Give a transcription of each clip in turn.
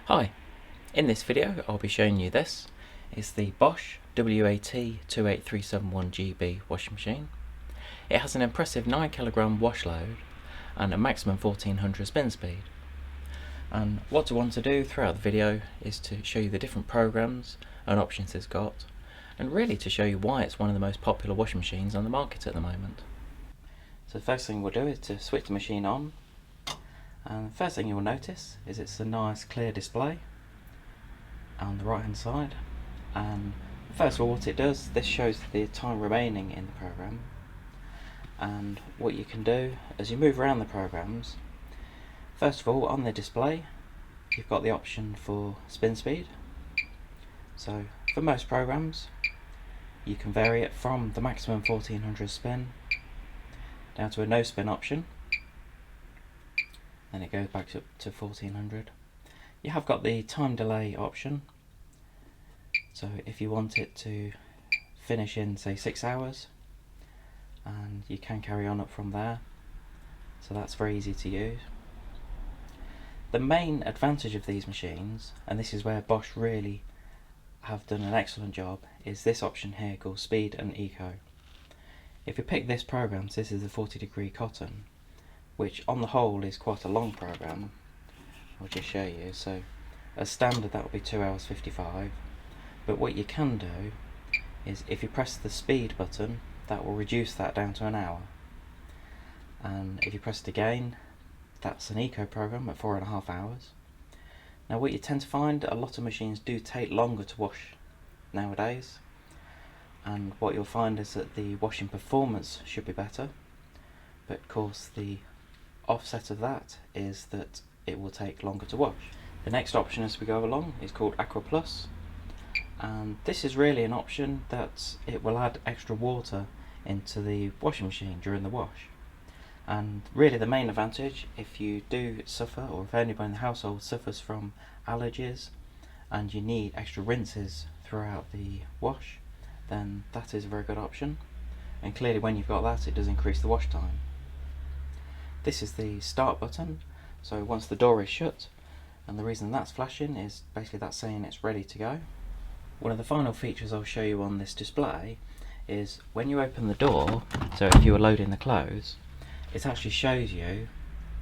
Hi, in this video I'll be showing you this. It's the Bosch WAT28371GB washing machine. It has an impressive 9kg wash load and a maximum 1400 spin speed. And what I want to do throughout the video is to show you the different programs and options it's got, and really to show you why it's one of the most popular washing machines on the market at the moment. So the first thing we'll do is to switch the machine on. And the first thing you'll notice is it's a nice clear display on the right hand side. And first of all, what it does, this shows the time remaining in the program. And what you can do as you move around the programs, first of all, on the display you've got the option for spin speed. So for most programs you can vary it from the maximum 1400 spin down to a no spin option. Then it goes back up to 1400. You have got the time delay option, so if you want it to finish in say 6 hours, and you can carry on up from there, so that's very easy to use. The main advantage of these machines, and this is where Bosch really have done an excellent job, is this option here called Speed and Eco. If you pick this program, so this is the 40° cotton, which on the whole is quite a long program. I'll just show you. So as standard that will be 2 hours 55, but what you can do is if you press the speed button, that will reduce that down to an hour, and if you press it again, that's an eco program at 4.5 hours. Now what you tend to find, a lot of machines do take longer to wash nowadays, and what you'll find is that the washing performance should be better, but of course the offset of that is that it will take longer to wash. The next option as we go along is called Aqua Plus, and this is really an option that it will add extra water into the washing machine during the wash. And really the main advantage, if you do suffer, or if anybody in the household suffers from allergies and you need extra rinses throughout the wash, then that is a very good option, and clearly when you've got that, it does increase the wash time. This is the start button, so once the door is shut, and the reason that's flashing is basically that's saying it's ready to go. One of the final features I'll show you on this display is when you open the door, so if you were loading the clothes, it actually shows you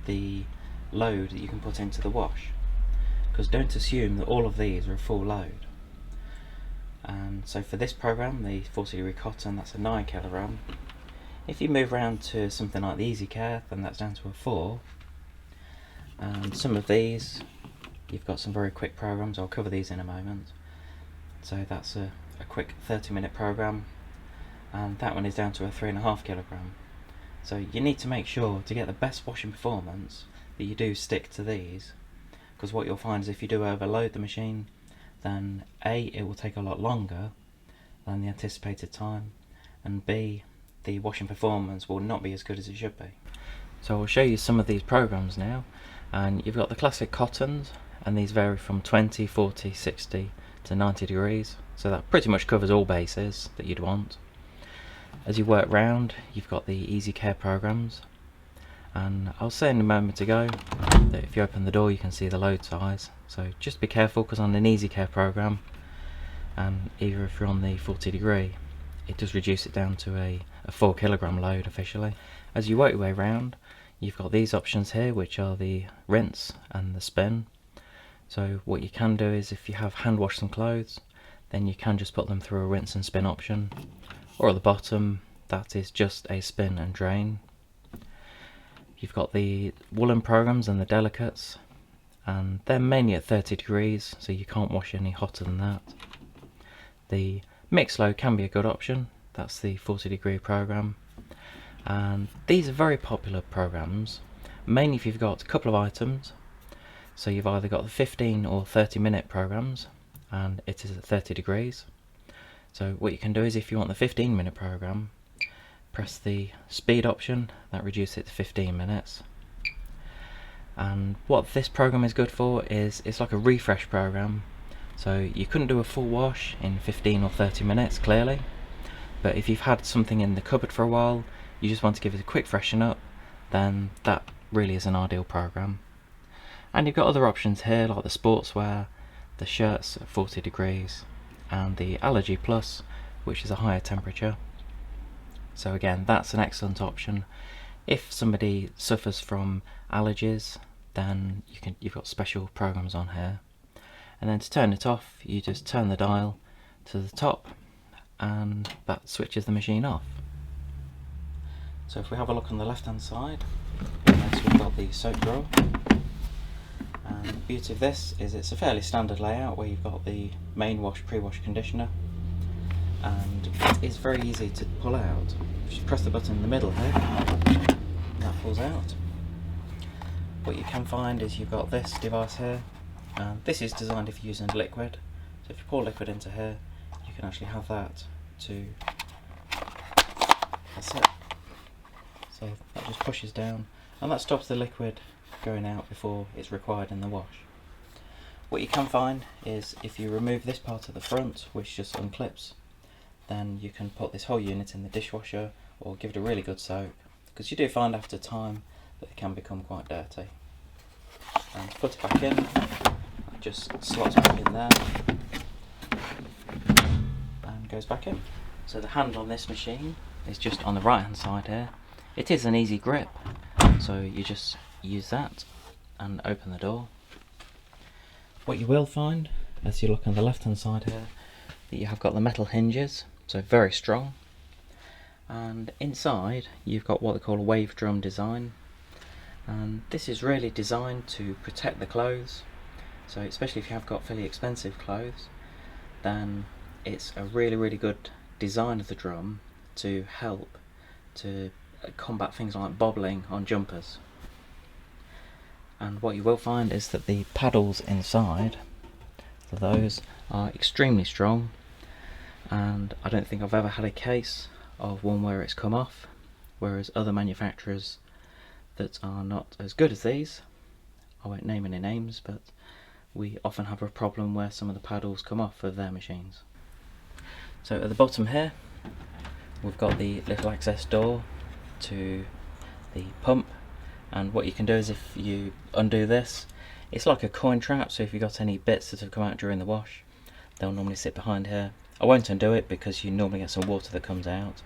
the load that you can put into the wash, because don't assume that all of these are a full load. And so for this program, the 40° cotton, that's a 9kg. If you move around to something like the Easy Care, then that's down to a 4. And some of these, you've got some very quick programs. I'll cover these in a moment. So that's a quick 30-minute program, and that one is down to a 3.5kg. So you need to make sure to get the best washing performance that you do stick to these, because what you'll find is if you do overload the machine, then A, it will take a lot longer than the anticipated time, and B, the washing performance will not be as good as it should be. So I'll show you some of these programs now, and you've got the classic cottons, and these vary from 20, 40, 60 to 90 degrees, so that pretty much covers all bases that you'd want. As you work round, you've got the Easy Care programs, and I'll say in a moment ago that if you open the door you can see the load size, so just be careful, because on an Easy Care program, and either if you're on the 40°, it does reduce it down to a 4kg load officially. As you work your way around, you've got these options here, which are the rinse and the spin. So what you can do is if you have hand washed some clothes, then you can just put them through a rinse and spin option, or at the bottom that is just a spin and drain. You've got the woolen programs and the delicates, and they're mainly at 30 degrees, so you can't wash any hotter than that. The mixed load can be a good option, that's the 40° program, and these are very popular programs, mainly if you've got a couple of items. So you've either got the 15 or 30-minute programs, and it is at 30 degrees. So what you can do is if you want the 15-minute program, press the speed option, that reduces it to 15 minutes. And what this program is good for is it's like a refresh program. So you couldn't do a full wash in 15 or 30 minutes clearly, but if you've had something in the cupboard for a while, you just want to give it a quick freshen up, then that really is an ideal program. And you've got other options here like the sportswear, the shirts at 40 degrees, and the Allergy Plus, which is a higher temperature. So again, that's an excellent option. If somebody suffers from allergies, then you've got special programs on here. And then to turn it off, you just turn the dial to the top and that switches the machine off. So if we have a look on the left hand side, we've got the soap drawer. And the beauty of this is it's a fairly standard layout where you've got the main wash, pre-wash conditioner, and it's very easy to pull out. Just press the button in the middle here, and that pulls out. What you can find is you've got this device here, and this is designed if you're using liquid. So if you pour liquid into here, you can actually have that to, that's it. So that just pushes down, and that stops the liquid going out before it's required in the wash. What you can find is if you remove this part of the front, which just unclips, then you can put this whole unit in the dishwasher or give it a really good soak, because you do find after time that it can become quite dirty. And to put it back in, it just slots back in there and goes back in. So the handle on this machine is just on the right hand side here. It is an easy grip, so you just use that and open the door. What you will find as you look on the left hand side here, that you have got the metal hinges, so very strong, and inside you've got what they call a wave drum design, and this is really designed to protect the clothes. So especially if you have got fairly expensive clothes, then it's a really good design of the drum to help to combat things like bobbling on jumpers. And what you will find is that the paddles inside, so those are extremely strong, and I don't think I've ever had a case of one where it's come off, whereas other manufacturers that are not as good as these, I won't name any names, but we often have a problem where some of the paddles come off of their machines. So at the bottom here we've got the little access door to the pump, and what you can do is if you undo this, it's like a coin trap, so if you've got any bits that have come out during the wash, they'll normally sit behind here. I won't undo it because you normally get some water that comes out.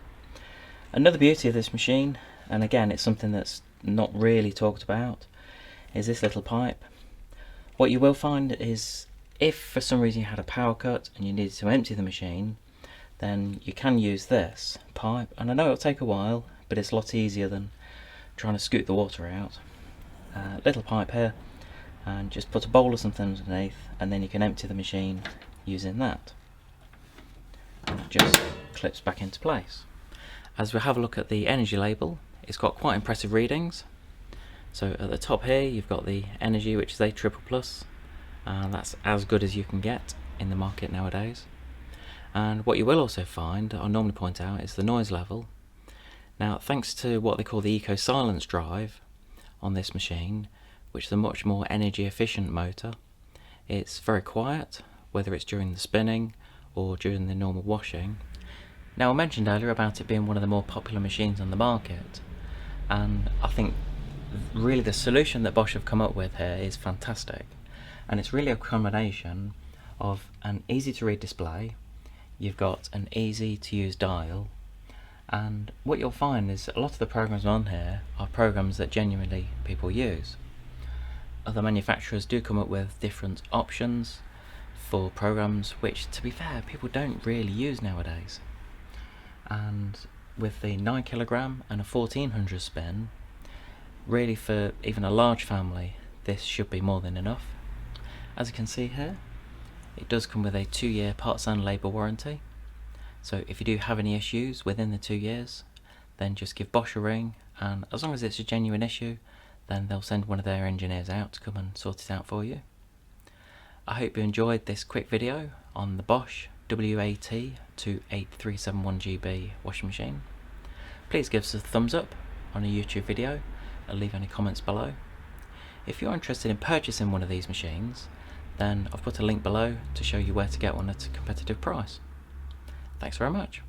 Another beauty of this machine, and again it's something that's not really talked about, is this little pipe. What you will find is if for some reason you had a power cut and you needed to empty the machine, then you can use this pipe, and I know it'll take a while, but it's a lot easier than trying to scoot the water out. Little pipe here, and just put a bowl or something underneath, and then you can empty the machine using that, and it just clips back into place. As we have a look at the energy label, it's got quite impressive readings. So at the top here you've got the energy, which is a triple plus, and that's as good as you can get in the market nowadays. And what you will also find, I normally point out, is the noise level. Now thanks to what they call the Eco Silence drive on this machine, which is a much more energy efficient motor, it's very quiet, whether it's during the spinning or during the normal washing. Now I mentioned earlier about it being one of the more popular machines on the market, and I think really the solution that Bosch have come up with here is fantastic, and it's really a combination of an easy to read display, you've got an easy to use dial, and what you'll find is a lot of the programs on here are programs that genuinely people use. Other manufacturers do come up with different options for programs which, to be fair, people don't really use nowadays. And with the 9kg and a 1400 spin, really for even a large family, this should be more than enough. As you can see here, it does come with a 2-year parts and labour warranty. So if you do have any issues within the 2 years, then just give Bosch a ring, and as long as it's a genuine issue, then they'll send one of their engineers out to come and sort it out for you. I hope you enjoyed this quick video on the Bosch WAT28371GB washing machine. Please give us a thumbs up on a YouTube video and leave any comments below. If you're interested in purchasing one of these machines, then I've put a link below to show you where to get one at a competitive price. Thanks very much.